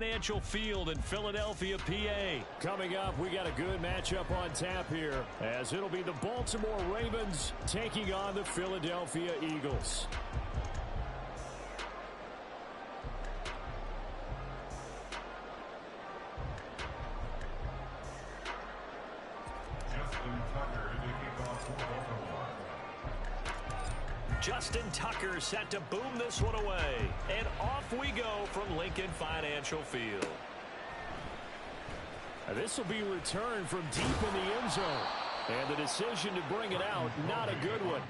Financial Field in Philadelphia, PA. Coming up, we got a good matchup on tap here, as it'll be the Baltimore Ravens taking on the Philadelphia Eagles. Justin Tucker set to boom this one away. And off we go from Lincoln Financial Field. This will be returned from deep in the end zone. And the decision to bring it out, not a good one.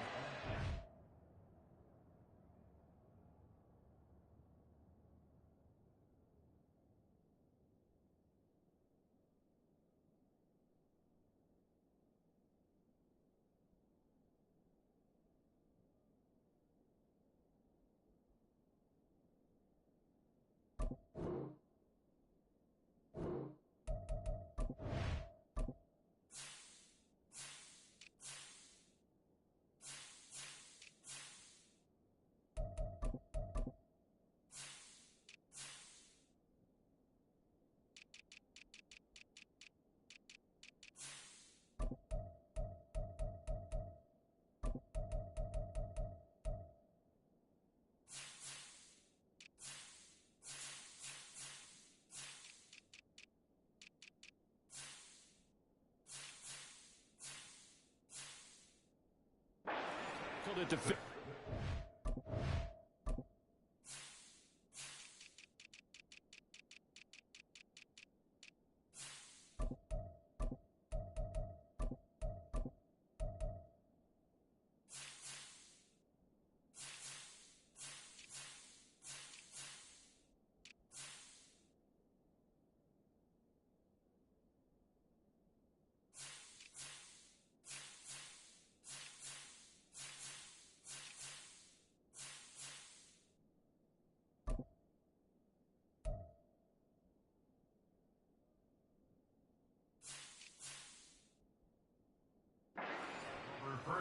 It to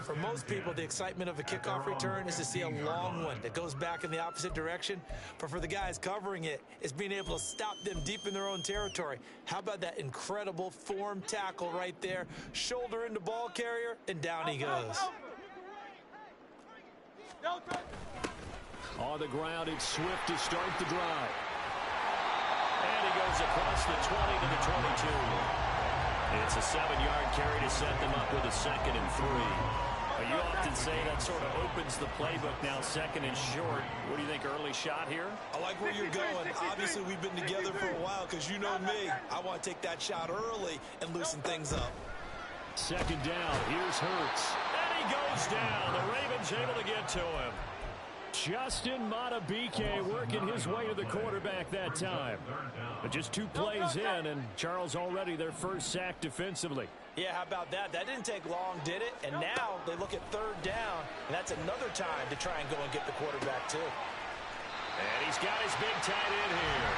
For most people, the excitement of a kickoff return is to see a long one that goes back in the opposite direction. But for the guys covering it, it's being able to stop them deep in their own territory. How about that incredible form tackle right there? Shoulder into ball carrier, and down he goes. On the ground, it's Swift to start the drive. And he goes across the 20 to the 22. It's a 7-yard carry to set them up with a 2nd and 3. You often say that sort of opens the playbook now, 2nd and short. What do you think, early shot here? I like where you're going. Obviously, we've been together for a while because you know me. I want to take that shot early and loosen things up. 2nd down. Here's Hurts. And he goes down. The Ravens able to get to him. Justin Madubuike working his way to the quarterback that time. But just 2 plays in, and Charles already their first sack defensively. Yeah, how about that? That didn't take long, did it? And now they look at 3rd down, and that's another time to try and go and get the quarterback, too. And he's got his big tight end here.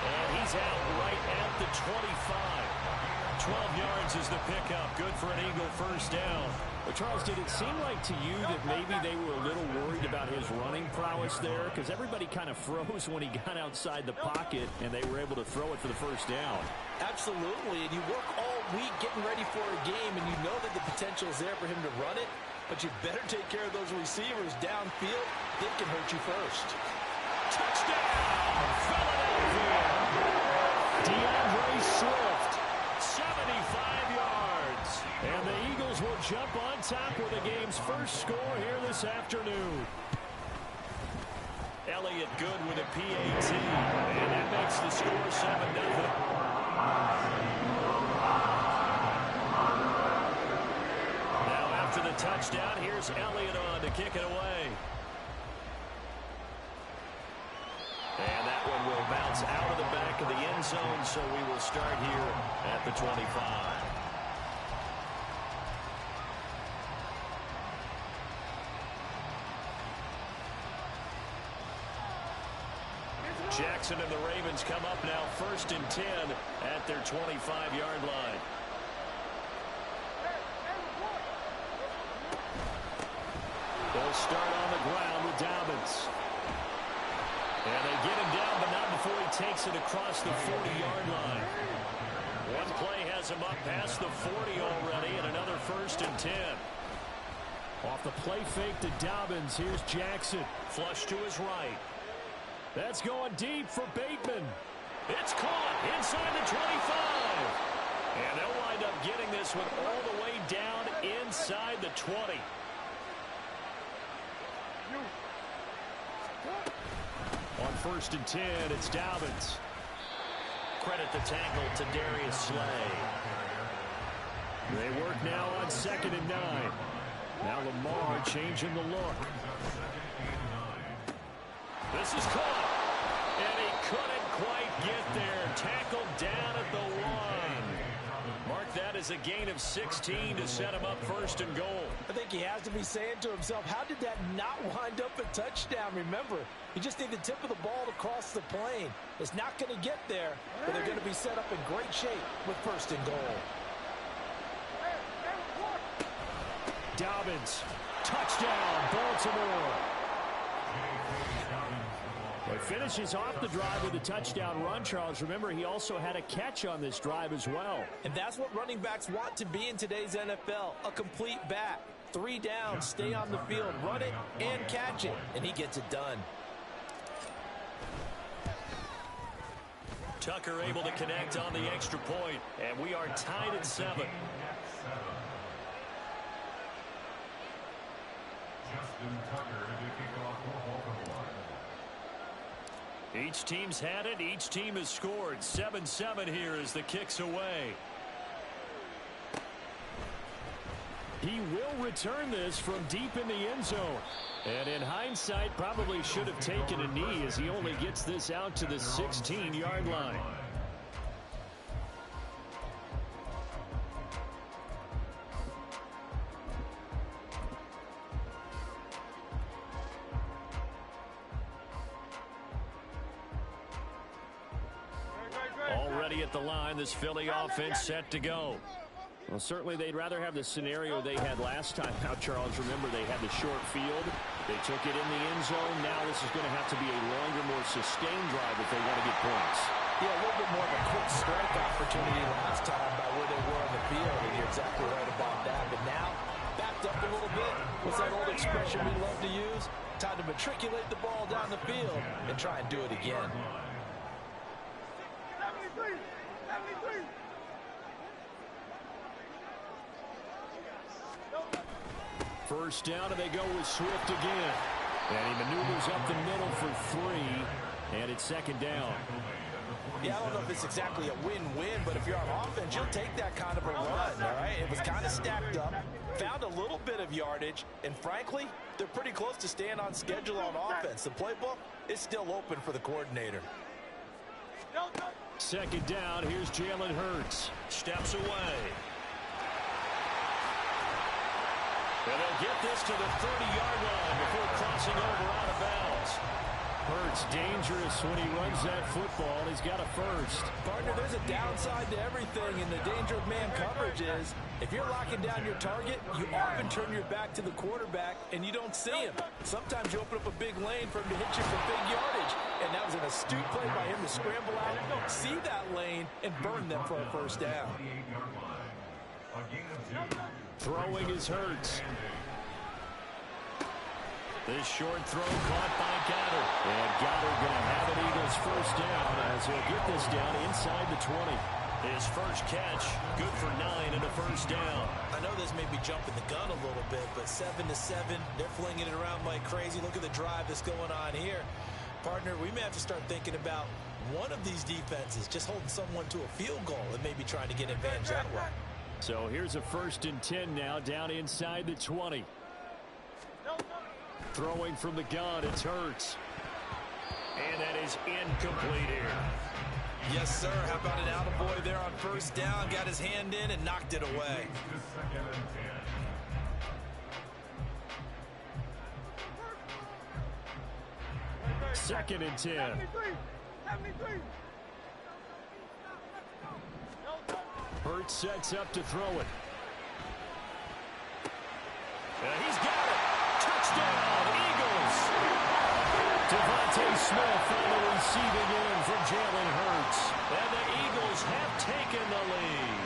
And he's out right at the 25. 12 yards is the pickup. Good for an Eagle first down. Well, Charles, did it seem like to you that maybe they were a little worried about his running prowess there? Because everybody kind of froze when he got outside the pocket, and they were able to throw it for the first down. Absolutely, and you work all week getting ready for a game, and you know that the potential is there for him to run it, but you better take care of those receivers downfield. They can hurt you first. Touchdown, Philadelphia! DeAndre Swift. 75 yards. And the Eagles will jump on top with the game's first score here this afternoon. Elliott good with a PAT. And that makes the score 7-0. Now after the touchdown, here's Elliott on to kick it away. And that one will bounce out of the back of the end zone, so we will start here at the 25. Jackson and the Ravens come up now 1st and 10 at their 25-yard line. They'll start on the ground with Dobbins. And they get him down, but not before he takes it across the 40-yard line. One play has him up past the 40 already, and another 1st and 10. Off the play fake to Dobbins. Here's Jackson. Flush to his right. That's going deep for Bateman. It's caught inside the 25. And they'll wind up getting this one all the way down inside the 20. On 1st and 10, it's Dobbins. Credit the tackle to Darius Slay. They work now on 2nd and 9. Now Lamar changing the look. This is caught. And he couldn't quite get there. Tackled down at the line. Mark that as a gain of 16 to set him up 1st and goal. I think he has to be saying to himself, how did that not wind up a touchdown? Remember, you just need the tip of the ball to cross the plane. It's not going to get there, but they're going to be set up in great shape with 1st and goal. Dobbins, touchdown, Baltimore. He finishes off the drive with a touchdown run, Charles. Remember, he also had a catch on this drive as well. And that's what running backs want to be in today's NFL, a complete back. 3 down, stay on the field, run it and catch it, and he gets it done. Tucker able to connect on the extra point, and we are tied at 7. Each team's had it. Each team has scored. 7-7 here as the kick's away. He will return this from deep in the end zone. And in hindsight, probably should have taken a knee as he only gets this out to the 16-yard line. Already at the line, this Philly offense set to go. Well, certainly they'd rather have the scenario they had last time out, Charles. Remember, they had the short field. They took it in the end zone. Now this is going to have to be a longer, more sustained drive if they want to get points. Yeah, a little bit more of a quick strike opportunity last time by where they were on the field, and you're exactly right about that. But now, backed up a little bit. What's that old expression we love to use? Time to matriculate the ball down the field and try and do it again. 73! 73! First down, and they go with Swift again. And he maneuvers up the middle for 3, and it's 2nd down. Yeah, I don't know if it's exactly a win-win, but if you're on offense, you'll take that kind of a run, all right? It was kind of stacked up, found a little bit of yardage, and frankly, they're pretty close to staying on schedule on offense. The playbook is still open for the coordinator. 2nd down, here's Jalen Hurts. Steps away. And they'll get this to the 30-yard line before crossing over out of bounds. Hurts dangerous when he runs that football, and he's got a first. Partner, there's a downside to everything, and the danger of man coverage is if you're locking down your target, you often turn your back to the quarterback, and you don't see him. Sometimes you open up a big lane for him to hit you for big yardage, and that was an astute play by him to scramble out, see that lane, and burn them for a first down. Throwing is Hurts. This short throw caught by Goddard. And Goddard going to have an Eagles first down as he'll get this down inside the 20. His first catch, good for 9 and a first down. I know this may be jumping the gun a little bit, but 7-7, they're flinging it around like crazy. Look at the drive that's going on here. Partner, we may have to start thinking about one of these defenses just holding someone to a field goal and maybe trying to get advantage that way. So here's a 1st and 10 now down inside the 20. Throwing from the gun, it's Hurts. And that is incomplete here. Yes, sir. How about an attaboy there on first down? Got his hand in and knocked it away. Second and 10. 73! Hurts sets up to throw it. He's got it. Touchdown, Eagles. Devontae Smith on the receiving end from Jalen Hurts. And the Eagles have taken the lead.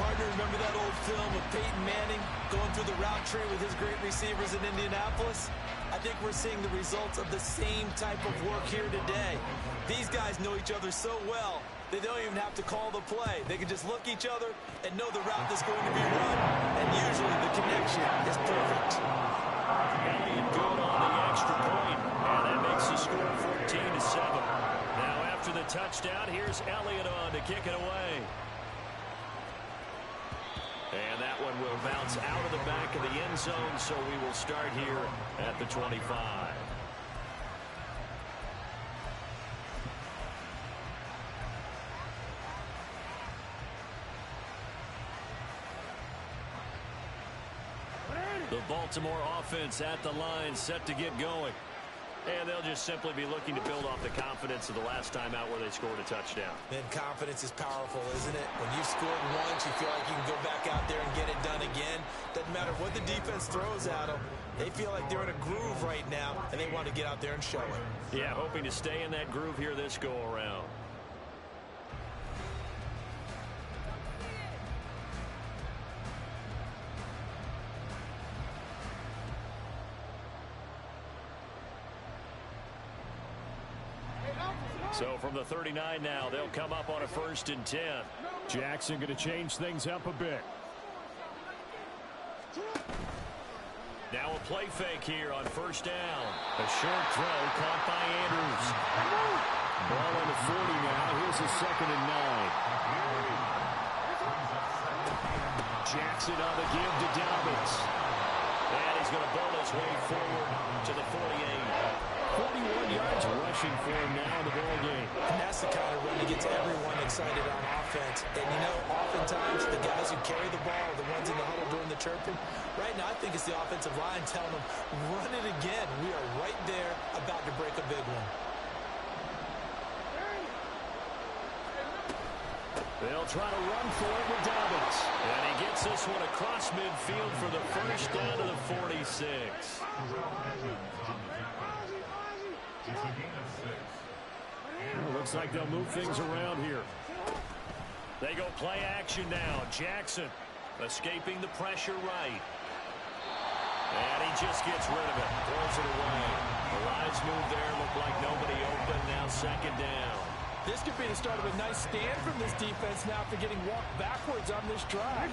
Partner, remember that old film of Peyton Manning going through the route tree with his great receivers in Indianapolis? I think we're seeing the results of the same type of work here today. These guys know each other so well, they don't even have to call the play. They can just look each other and know the route that's going to be run, and usually the connection is perfect. Elliott good on the extra point, and that makes the score 14-7. Now after the touchdown, here's Elliott on to kick it away. And that one will bounce out of the back of the end zone, so we will start here at the 25. The Baltimore offense at the line, set to get going. And they'll just simply be looking to build off the confidence of the last time out where they scored a touchdown. And confidence is powerful, isn't it? When you've scored once, you feel like you can go back out there and get it done again. Doesn't matter what the defense throws at them. They feel like they're in a groove right now, and they want to get out there and show it. Yeah, hoping to stay in that groove here this go-around. So from the 39 now, they'll come up on a 1st and 10. Jackson going to change things up a bit. Now a play fake here on 1st down. A short throw caught by Andrews. Ball on the 40 now. Here's a 2nd and 9. Jackson on the give to Dobbins. And he's going to bowl his way forward to the 48. 41 yards rushing for him now in the ball game. And that's the kind of run that gets everyone excited on offense. And, you know, oftentimes the guys who carry the ball are the ones in the huddle doing the chirping. Right now, I think it's the offensive line telling them, run it again. We are right there about to break a big one. They'll try to run for it with Dobbins. And he gets this one across midfield for the 1st down to the 46. Well, looks like they'll move things around here. They go play action now. Jackson escaping the pressure right. And he just gets rid of it. Throws it away. The lines move there. Look like nobody open. Now 2nd down. This could be the start of a nice stand from this defense now after getting walked backwards on this drive.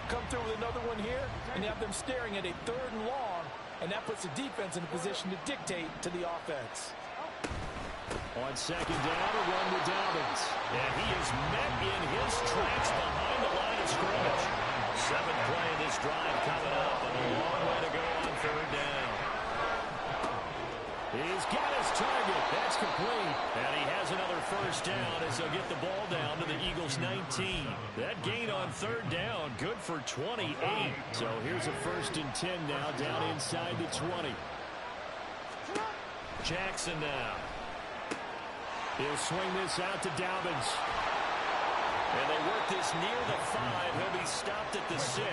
Come through with another one here, and you have them staring at a 3rd and long, and that puts the defense in a position to dictate to the offense. On 2nd down, a run with Dobbins. And he is met in his tracks behind the line of scrimmage. 7th play of this drive coming up, and a long way to go on 3rd down. He's got his target. That's complete. And he has another 1st down as they'll get the ball down to the Eagles' 19. That gain on 3rd down, good for 28. So here's a 1st and 10 now down inside the 20. Jackson now. He'll swing this out to Dobbins. And they work this near the 5. He'll be stopped at the 6.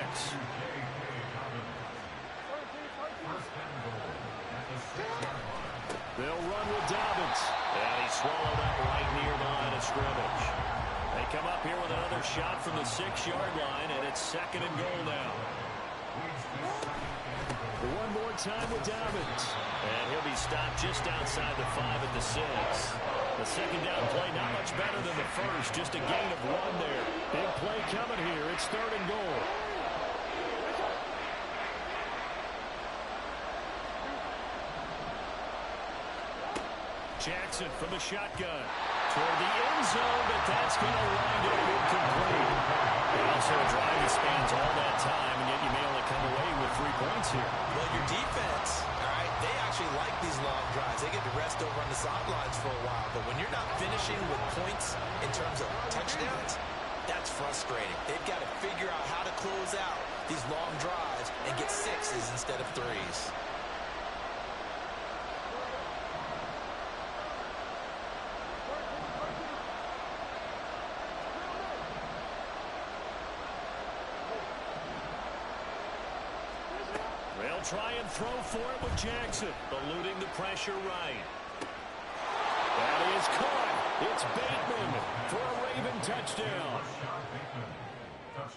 They'll run with Dobbins. And he's swallowed up right near the line of scrimmage. They come up here with another shot from the 6-yard line, and it's 2nd and goal now. One more time with Dobbins. And he'll be stopped just outside the 5 at the 6. The 2nd down play not much better than the 1st, just a gain of 1 there. Big play coming here. It's 3rd and goal. Jackson from the shotgun toward the end zone, but that's going to wind up incomplete. And also a drive that spans all that time, and yet you may only come away with 3 points here. Well, your defense, all right, they actually like these long drives. They get to rest over on the sidelines for a while. But when you're not finishing with points in terms of touchdowns, that's frustrating. They've got to figure out how to close out these long drives and get 6s instead of 3s. They'll try and throw for it with Jackson, eluding the pressure right. is caught. It's Bateman for a Raven touchdown.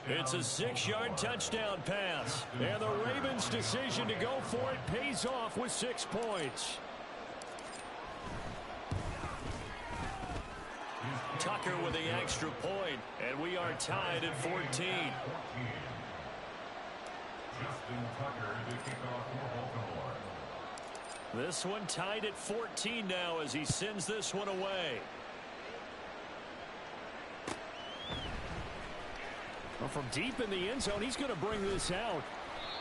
It's a 6-yard touchdown pass. And the Ravens' decision to go for it pays off with 6 points. Tucker with the extra point, and we are tied at 14. This one tied at 14 now as he sends this one away. Well, from deep in the end zone, he's going to bring this out.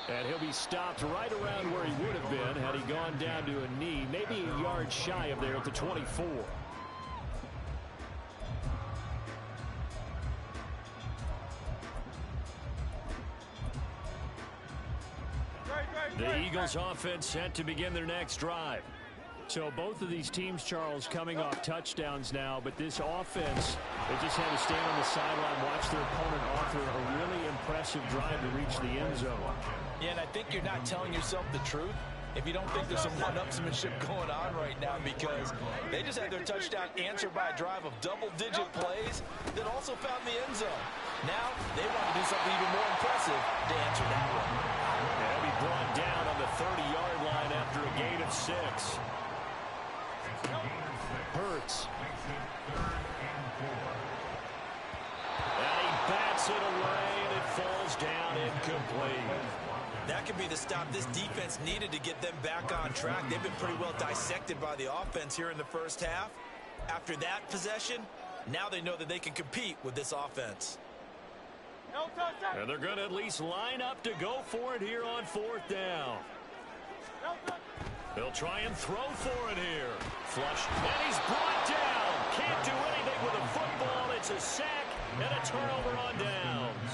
And he'll be stopped right around where he would have been had he gone down to a knee, maybe a yard shy of there at the 24. The Eagles offense set to begin their next drive. So both of these teams, Charles, coming off touchdowns now, but this offense, they just had to stand on the sideline, watch their opponent offer a really impressive drive to reach the end zone. Yeah, and I think you're not telling yourself the truth if you don't think there's some one-upsmanship going on right now, because they just had their touchdown answered by a drive of double-digit plays that also found the end zone. Now they want to do something even more impressive to answer that one. They'll be brought down on the 30-yard line after a gain of 6. Hurts. And he bats it away, and it falls down incomplete. That could be the stop this defense needed to get them back on track. They've been pretty well dissected by the offense here in the first half. After that possession, now they know that they can compete with this offense. And they're going to at least line up to go for it here on 4th down. They'll try and throw for it here. Flush, and he's brought down. Can't do anything with a football. It's a sack and a turnover on downs.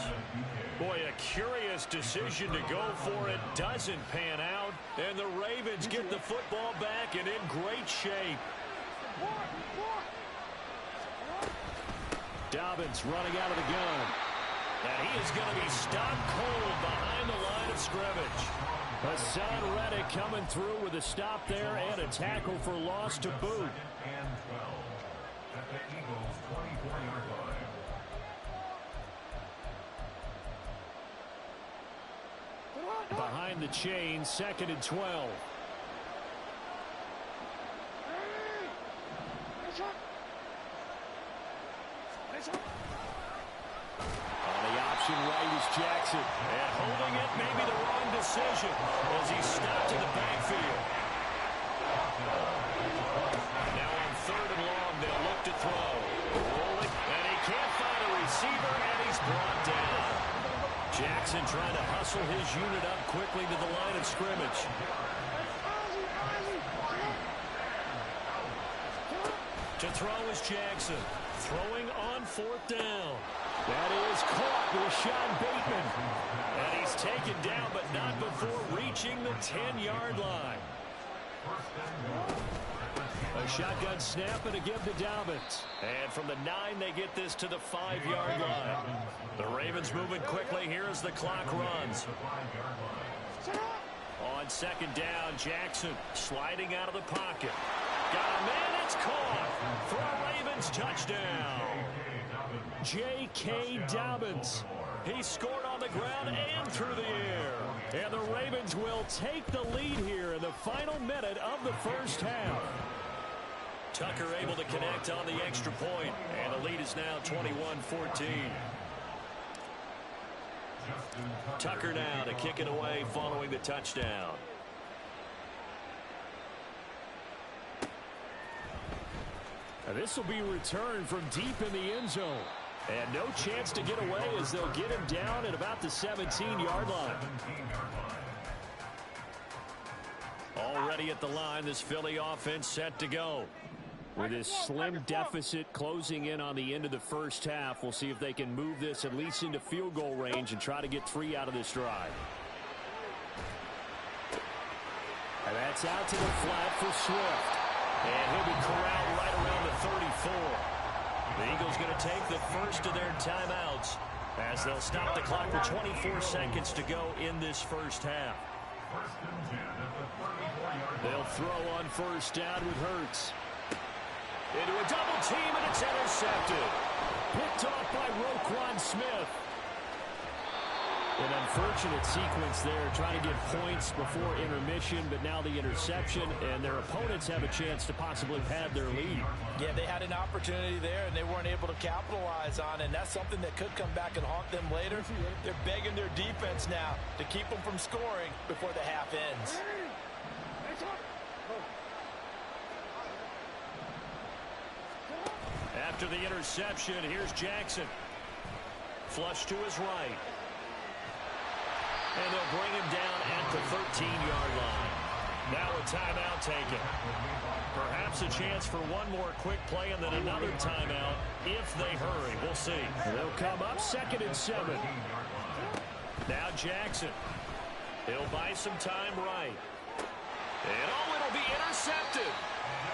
Boy, a curious decision to go for it. Doesn't pan out. And the Ravens get the football back and in great shape. Dobbins running out of the gun. And he is going to be stopped cold behind the line of scrimmage. Hassan Reddick coming through with a stop there and a tackle for loss to boot. Behind the chain, 2nd and 12. Right is Jackson, and holding it may be the wrong decision as he's stopped in the backfield. Now on 3rd and long, they'll look to throw. Rolling, and he can't find a receiver, and he's brought down. Jackson trying to hustle his unit up quickly to the line of scrimmage. To throw is Jackson, throwing on 4th down. That is caught with Sean Bateman. And he's taken down, but not before reaching the 10-yard line. A shotgun snap and a give to Dobbins. And from the 9, they get this to the 5-yard line. The Ravens moving quickly here as the clock runs. On 2nd down, Jackson sliding out of the pocket. Got a man, it's caught for a Ravens touchdown. J.K. Dobbins. He scored on the ground and through the air. And the Ravens will take the lead here in the final minute of the first half. Tucker able to connect on the extra point, and the lead is now 21-14. Tucker now to kick it away following the touchdown. And this will be returned from deep in the end zone. And no chance to get away as they'll get him down at about the 17-yard line. Already at the line, this Philly offense set to go. With this slim deficit closing in on the end of the first half, we'll see if they can move this at least into field goal range and try to get 3 out of this drive. And that's out to the flat for Swift. And he'll be corralled right around the 34. The Eagles going to take the first of their timeouts as they'll stop the clock with 24 seconds to go in this first half. They'll throw on 1st down with Hurts. Into a double team, and it's intercepted. Picked off by Roquan Smith. An unfortunate sequence there, trying to get points before intermission, but now the interception, and their opponents have a chance to possibly pad their lead. Yeah, they had an opportunity there, and they weren't able to capitalize on it, and that's something that could come back and haunt them later. They're begging their defense now to keep them from scoring before the half ends. After the interception, here's Jackson. Flush to his right. And they'll bring him down at the 13-yard line. Now a timeout taken. Perhaps a chance for one more quick play and then another timeout if they hurry. We'll see. They'll come up 2nd and 7. Now Jackson. He'll buy some time right. And it'll be intercepted.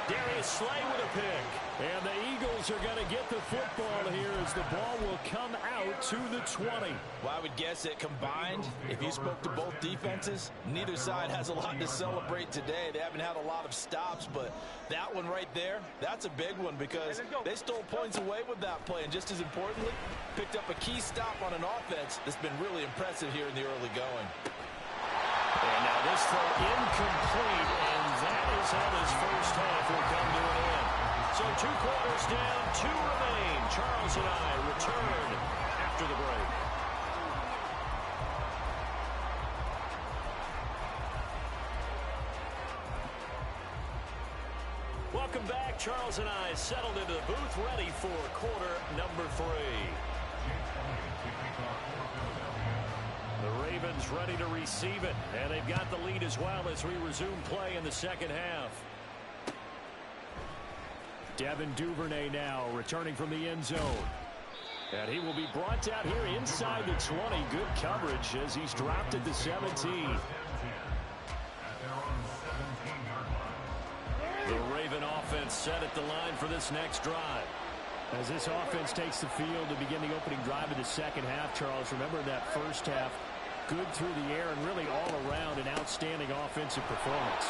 Darius Slay with a pick. And the Eagles are going to get the football here as the ball will come out to the 20. Well, I would guess that combined, if you spoke to both defenses, neither side has a lot to celebrate today. They haven't had a lot of stops, but that one right there, that's a big one because they stole points away with that play. And just as importantly, picked up a key stop on an offense that's been really impressive here in the early going. And now this throw incomplete, and that is how this first half will come to an end. So 2 quarters down, 2 remain. Charles and I return after the break. Welcome back. Charles and I settled into the booth, ready for quarter number 3. The Ravens ready to receive it, and they've got the lead as well as we resume play in the second half. Devin Duvernay now returning from the end zone. And he will be brought down here inside the 20. Good coverage as he's dropped at the 17. The Raven offense set at the line for this next drive. As this offense takes the field to begin the opening drive of the second half, Charles, remember that first half, good through the air and really all around an outstanding offensive performance.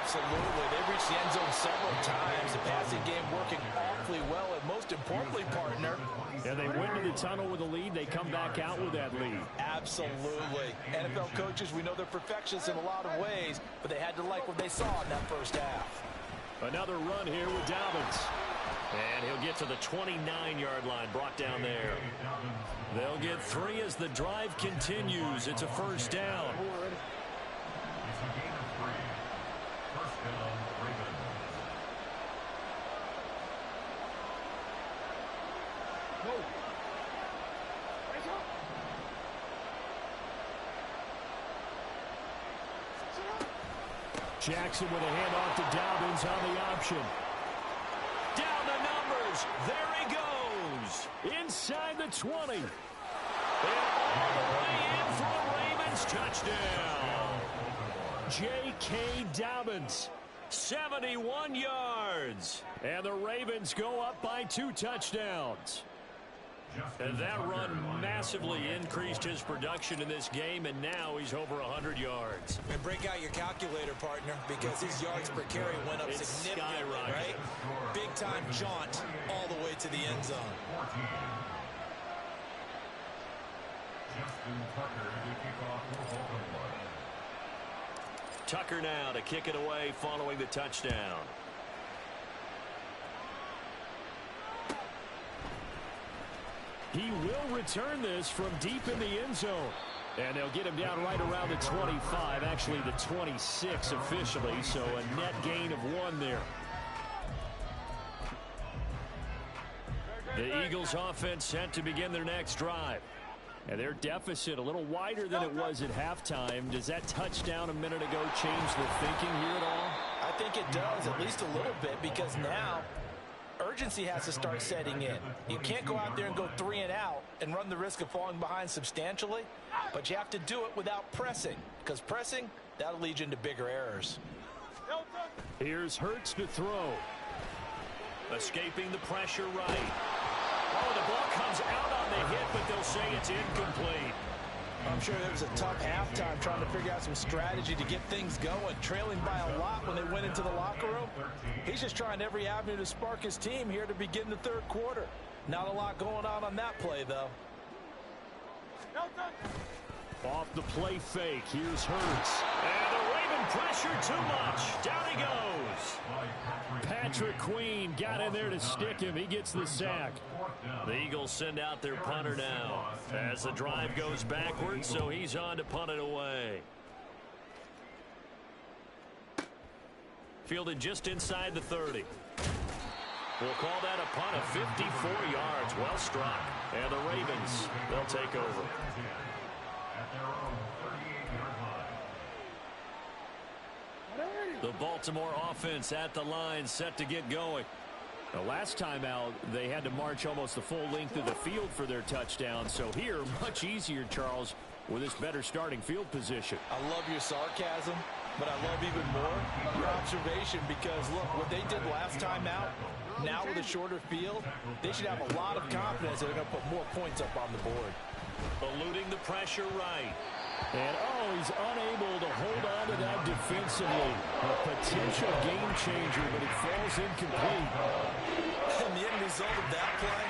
Absolutely. They've reached the end zone several times. The passing game working awfully well, and most importantly, partner. And they went to the tunnel with a lead. They come back out with that lead. Absolutely. NFL coaches, we know they're perfectionists in a lot of ways, but they had to like what they saw in that first half. Another run here with Dobbins. And he'll get to the 29-yard line, brought down there. They'll get 3 as the drive continues. It's a first down. Jackson with a handoff to Dobbins on the option. Down the numbers. There he goes. Inside the 20. And all the way in for a Ravens touchdown. J.K. Dobbins, 71 yards. And the Ravens go up by 2 touchdowns. And that run massively increased his production in this game, and now he's over 100 yards. And break out your calculator, partner, because his yards per carry went up significantly, right? Big-time jaunt all the way to the end zone. Tucker now to kick it away following the touchdown. He will return this from deep in the end zone. And they'll get him down right around the 25, actually the 26 officially, so a net gain of 1 there. The Eagles offense set to begin their next drive. And their deficit a little wider than it was at halftime. Does that touchdown a minute ago change the thinking here at all? I think it does, at least a little bit, because now urgency has to start setting in. You can't go out there and go 3 and out and run the risk of falling behind substantially, but you have to do it without pressing, because pressing, that'll lead you into bigger errors. Here's Hurts to throw. Escaping the pressure right. Oh, the ball comes out on the hit, but they'll say it's incomplete. I'm sure there was a tough halftime trying to figure out some strategy to get things going, trailing by a lot when they went into the locker room. He's just trying every avenue to spark his team here to begin the third quarter. Not a lot going on that play, though. Off the play fake, here's Hurts. And the Raven pressure too much. Down he goes. Patrick Queen got in there to stick him. He gets the sack. The Eagles send out their punter now as the drive goes backwards, so he's on to punt it away. Fielded just inside the 30. We'll call that a punt of 54 yards. Well struck. And the Ravens, they'll take over. The Baltimore offense at the line, set to get going. The last time out, they had to march almost the full length of the field for their touchdown. So here, much easier, Charles, with this better starting field position. I love your sarcasm, but I love even more your observation because, look, what they did last time out, now with a shorter field, they should have a lot of confidence that they're going to put more points up on the board. Eluding the pressure right. And, he's unable to hold on to that defensively. A potential game changer, but it falls incomplete. And the end result of that play,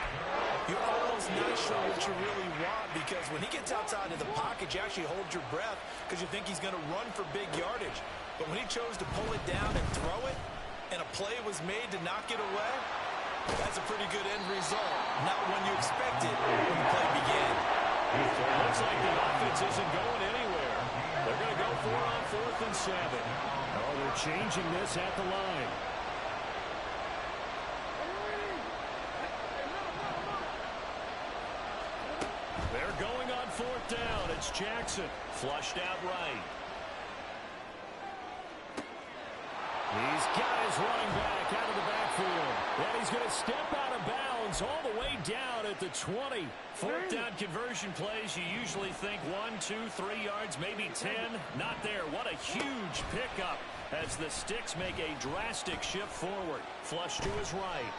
you're almost not sure what you really want because when he gets outside of the pocket, you actually hold your breath because you think he's going to run for big yardage. But when he chose to pull it down and throw it, and a play was made to knock it away, that's a pretty good end result. Not when you expected when the play began. So it looks like the offense isn't going anywhere. They're going to go for it on 4th and 7. They're changing this at the line. They're going on 4th down. It's Jackson. Flushed out right. He's got his running back out of the backfield. And he's going to step out of bounds all the way down at the 20. 4th down conversion plays, you usually think 1, 2, 3 yards, maybe 10. Not there. What a huge pickup as the Sticks make a drastic shift forward. Flush to his right.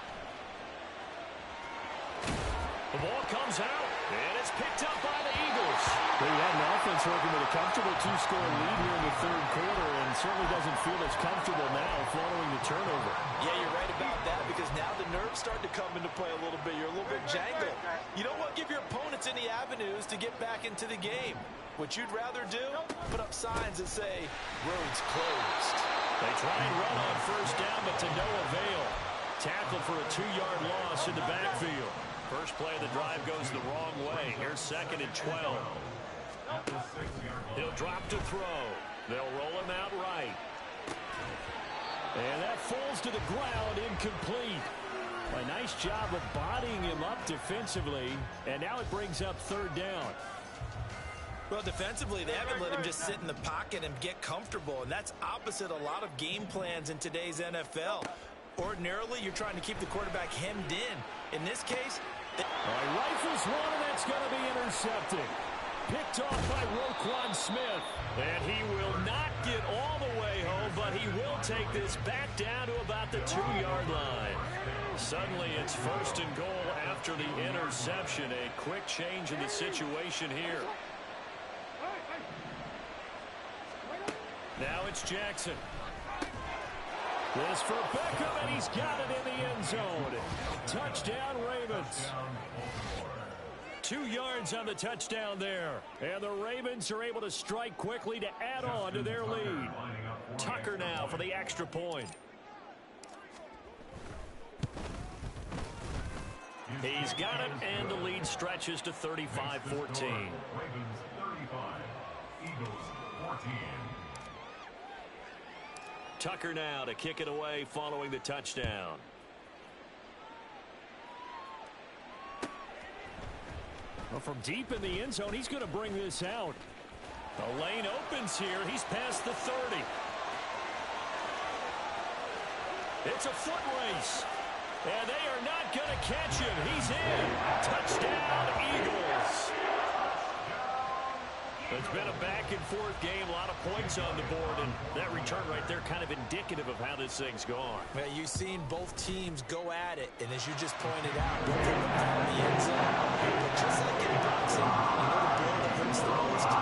The ball comes out, and it's picked up by the Eagles. They had an offense working with a comfortable 2-score lead here in the third quarter, and certainly doesn't feel as comfortable now following the turnover. Yeah, you're right about that because now the nerves start to come into play a little bit. You're a little bit jangled. You know what? Give your opponents any avenues to get back into the game. What you'd rather do? Put up signs that say, roads closed. They try and run on 1st down, but to no avail. Tackle for a 2-yard loss in the backfield. First play of the drive goes the wrong way. Here's 2nd and 12. He'll drop to throw. They'll roll him out right. And that falls to the ground, incomplete. A nice job of bodying him up defensively. And now it brings up 3rd down. Well, defensively, they haven't let him just sit in the pocket and get comfortable. And that's opposite a lot of game plans in today's NFL. Ordinarily, you're trying to keep the quarterback hemmed in. In this case, rifles one, and that's going to be intercepted. Picked off by Roquan Smith. And he will not get all the way home, but he will take this back down to about the 2-yard line. Suddenly, it's 1st and goal after the interception. A quick change in the situation here. Now it's Jackson. This for Beckham, and he's got it in the end zone. Touchdown, Ravens. 2 yards on the touchdown there. And the Ravens are able to strike quickly to add on to their lead. Tucker now for the extra point. He's got it, and the lead stretches to 35-14. Ravens 35, Eagles 14. Tucker now to kick it away following the touchdown. Well, from deep in the end zone, he's going to bring this out. The lane opens here. He's past the 30. It's a foot race. And they are not going to catch him. He's in. Touchdown, Eagles. It's been a back-and-forth game, a lot of points on the board, and that return right there kind of indicative of how this thing's gone. Well, you've seen both teams go at it, and as you just pointed out, both of them found the end zone. But just like in boxing, you know the blow that hurts the most?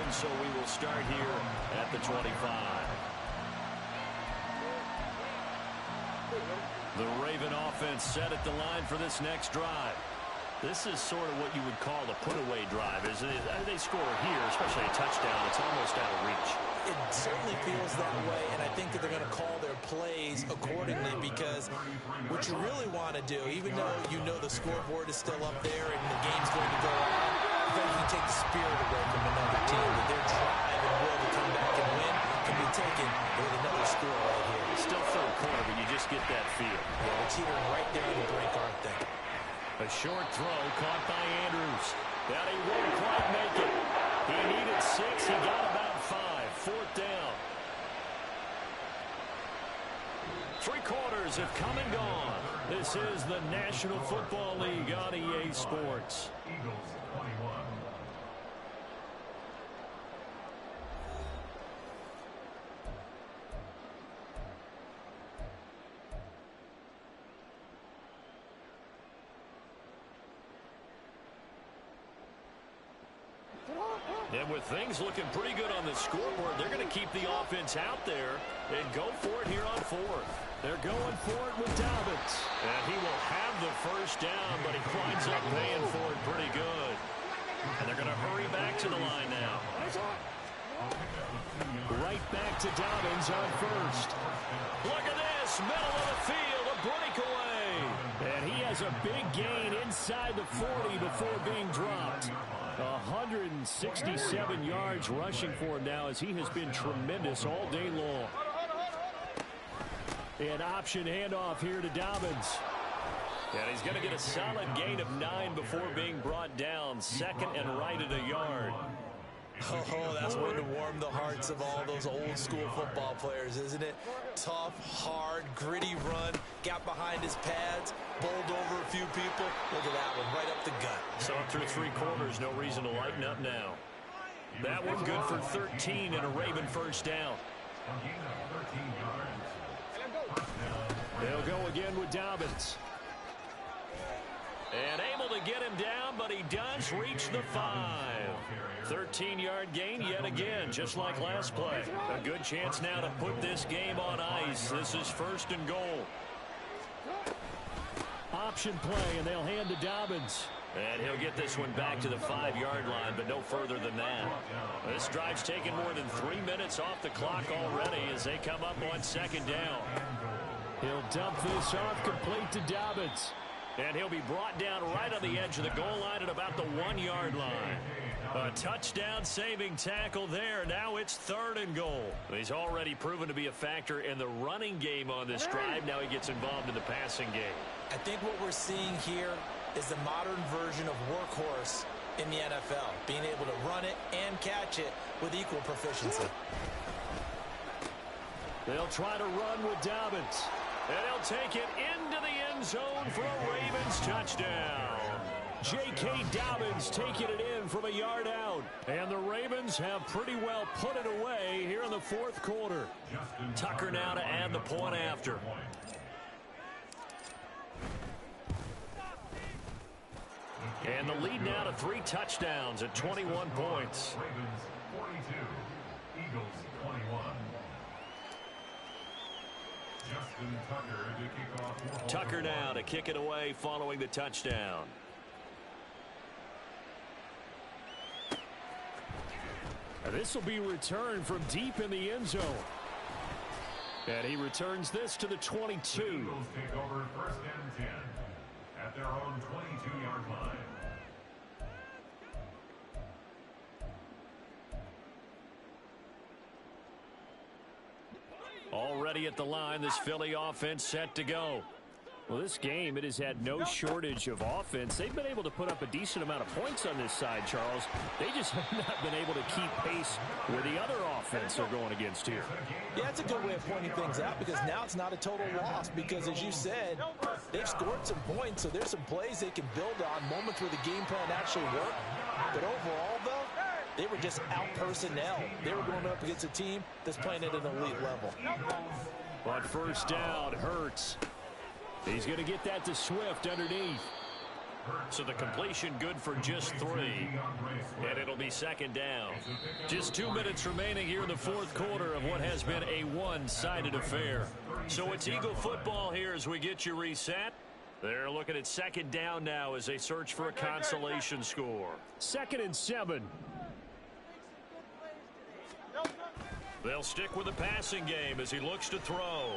return, so we will start here at the 25. The Raven offense set at the line for this next drive. This is sort of what you would call a put-away drive, isn't it? They score here, especially a touchdown. It's almost out of reach. It certainly feels that way, and I think that they're going to call their plays accordingly, because what you really want to do, even though you know the scoreboard is still up there and the game's going to go on, you can take the spirit away from another team. That their drive and will to come back and win can be taken with another score right here. Still third quarter, but you just get that feel. Yeah, we're teetering right there on the brink, aren't they? A short throw caught by Andrews. That he won't quite make it. He needed 6. He got about 5. Fourth down. 3 quarters have come and gone. This is the National Football League on EA Sports. Eagles 21. And with things looking pretty good on the scoreboard, they're going to keep the offense out there and go for it here on 4th. They're going for it with Dobbins. And he will have the first down, but he winds up paying for it pretty good. And they're going to hurry back to the line now. Right back to Dobbins on first. Look at this, middle of the field, a breakaway. And he has a big gain inside the 40 before being dropped. 167 yards rushing for him now, as he has been tremendous all day long. An option handoff here to Dobbins. And he's going to get a solid gain of 9 before being brought down. Second and right at a yard. Oh, that's one to warm the hearts of all those old school football players, isn't it? Tough, hard, gritty run, got behind his pads, bowled over a few people. Look at that one, right up the gut. So up through 3 quarters, no reason to lighten up now. That one good for 13 and a Raven first down. They'll go again with Dobbins. And able to get him down, but he does reach the 5. 13-yard gain yet again, just like last play. A good chance now to put this game on ice. This is 1st and goal. Option play, and they'll hand to Dobbins. And he'll get this one back to the 5-yard line, but no further than that. This drive's taken more than 3 minutes off the clock already as they come up on 2nd down. He'll dump this off complete to Dobbins. And he'll be brought down right on the edge of the goal line at about the 1-yard line. A touchdown-saving tackle there. Now it's 3rd and goal. He's already proven to be a factor in the running game on this drive. Now he gets involved in the passing game. I think what we're seeing here is the modern version of workhorse in the NFL, being able to run it and catch it with equal proficiency. They'll try to run with Dobbins. And he'll take it into the end zone for a Ravens touchdown. J.K. Dobbins taking it in from a yard out. And the Ravens have pretty well put it away here in the 4th quarter. Tucker now to add the point after. And the lead now to 3 touchdowns at 21 points. Ravens 42, Eagles 21. Justin Tucker to kick off. Tucker now to kick it away following the touchdown. This will be returned from deep in the end zone. And he returns this to the 22. The Eagles take over 1st and 10 at their own 22-yard line. Already at the line, this Philly offense set to go. Well, this game, it has had no shortage of offense. They've been able to put up a decent amount of points on this side, Charles. They just have not been able to keep pace with the other offense they're going against here. Yeah, that's a good way of pointing things out, because now it's not a total loss, because as you said, they've scored some points, so there's some plays they can build on, moments where the game plan actually worked. But overall, though, they were just out personnel. They were going up against a team that's playing at an elite level. But first down, Hurts. He's going to get that to Swift underneath. So the completion good for just 3. And it'll be second down. Just 2 minutes remaining here in the fourth quarter of what has been a one-sided affair. So it's Eagle football here as we get you reset. They're looking at second down now as they search for a consolation score. 2nd and 7. They'll stick with the passing game as he looks to throw.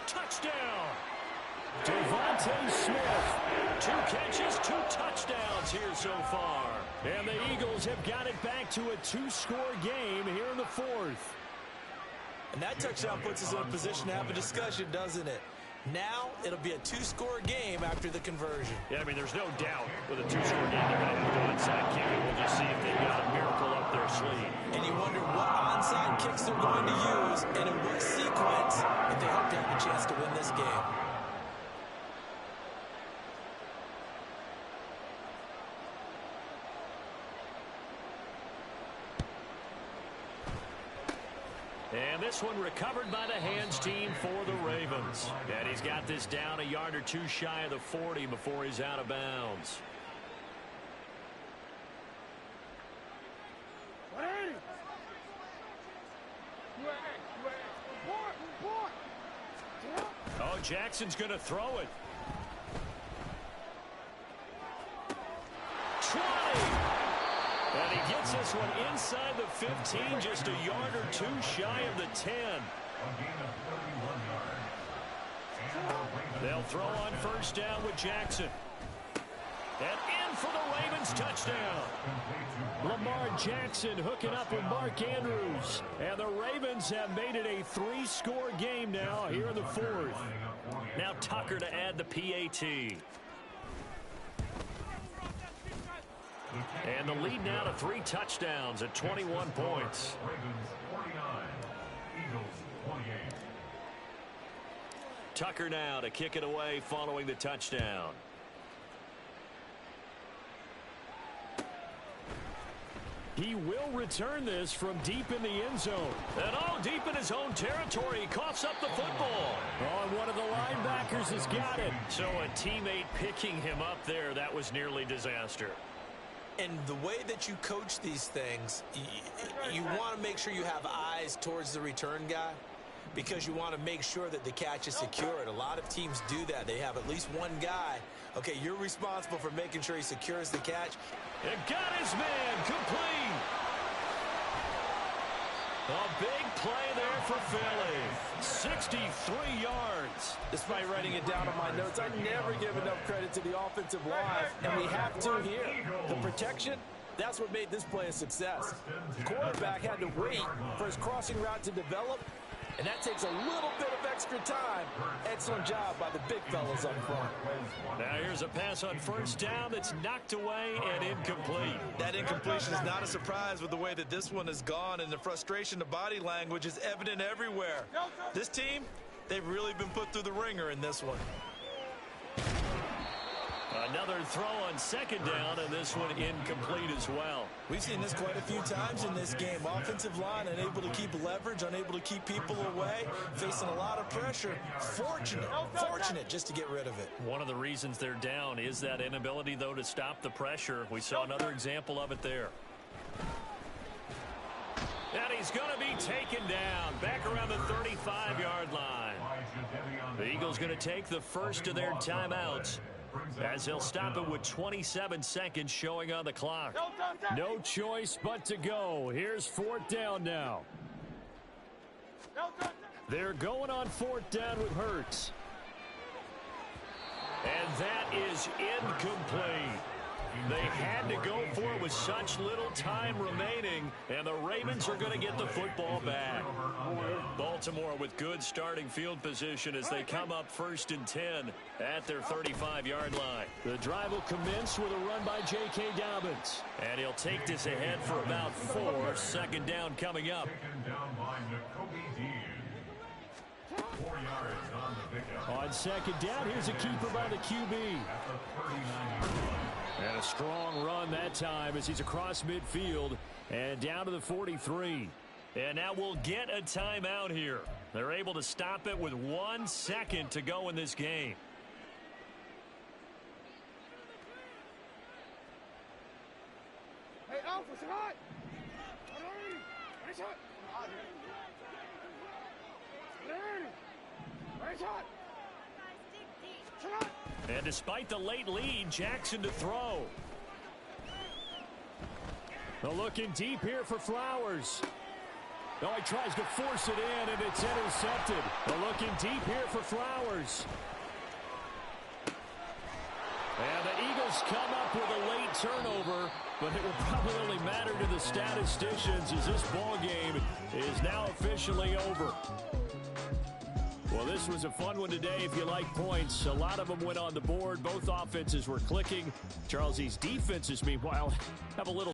Touchdown! Devontae Smith. 2 catches, 2 touchdowns here so far. And the Eagles have got it back to a 2-score game here in the 4th. And that touchdown puts us in a position to have a discussion, doesn't it? Now it'll be a 2-score game after the conversion. Yeah, I mean, there's no doubt with a 2-score game they're going to have to onside kick it. We'll just see if they've got a miracle up their sleeve. And you wonder what onside kicks they're going to use and in what sequence if they hope to have a chance to win this game. And this one recovered by the hands team for the Ravens. And he's got this down a yard or 2 shy of the 40 before he's out of bounds. Oh, Jackson's going to throw it. 20! And he gets this one inside the 15, just a yard or 2 shy of the 10. They'll throw on first down with Jackson. And in for the Ravens touchdown. Lamar Jackson hooking up with Mark Andrews. And the Ravens have made it a 3-score game now here in the 4th. Now Tucker to add the PAT. And the lead now to 3 touchdowns at 21 points. Tucker now to kick it away following the touchdown. He will return this from deep in the end zone. And deep in his own territory, he coughs up the football. And one of the linebackers has got it. So a teammate picking him up there, that was nearly disaster. And the way that you coach these things, you want to make sure you have eyes towards the return guy because you want to make sure that the catch is secured. A lot of teams do that. They have at least one guy. Okay, you're responsible for making sure he secures the catch. And got his man complete. A big play there for Philly. 63 yards. Despite writing it down on my notes, I never give enough credit to the offensive line, and we have to here. The protection, that's what made this play a success. The quarterback had to wait for his crossing route to develop, and that takes a little bit of extra time. Excellent job by the big fellas up front. Now here's a pass on first down that's knocked away and incomplete. That incompletion is not a surprise with the way that this one has gone, and the frustration, the body language is evident everywhere. This team, they've really been put through the ringer in this one. Another throw on second down, and this one incomplete as well. We've seen this quite a few times in this game. Offensive line unable to keep leverage, unable to keep people away, facing a lot of pressure. Fortunate just to get rid of it. One of the reasons they're down is that inability, though, to stop the pressure. We saw another example of it there. And he's going to be taken down back around the 35-yard line. The Eagles going to take the first of their timeouts, as they'll stop it with 27 seconds showing on the clock. No choice but to go. Here's 4th down now. They're going on 4th down with Hurts. And that is incomplete. They had to go for it with such little time remaining, and the Ravens are going to get the football back. Baltimore with good starting field position as they come up 1st and 10 at their 35-yard line. The drive will commence with a run by J.K. Dobbins. And he'll take this ahead for about 4. 2nd down coming up. On 2nd down, here's a keeper by the QB. And a strong run that time as he's across midfield and down to the 43. And now we'll get a timeout here. They're able to stop it with 1 second to go in this game. And despite the late lead, Jackson to throw. They're looking deep here for Flowers. Oh, he tries to force it in, and it's intercepted. They're looking deep here for Flowers. And the Eagles come up with a late turnover, but it will probably only matter to the statisticians as this ball game is now officially over. Well, this was a fun one today if you like points. A lot of them went on the board. Both offenses were clicking. Charles, these defenses, meanwhile, have a little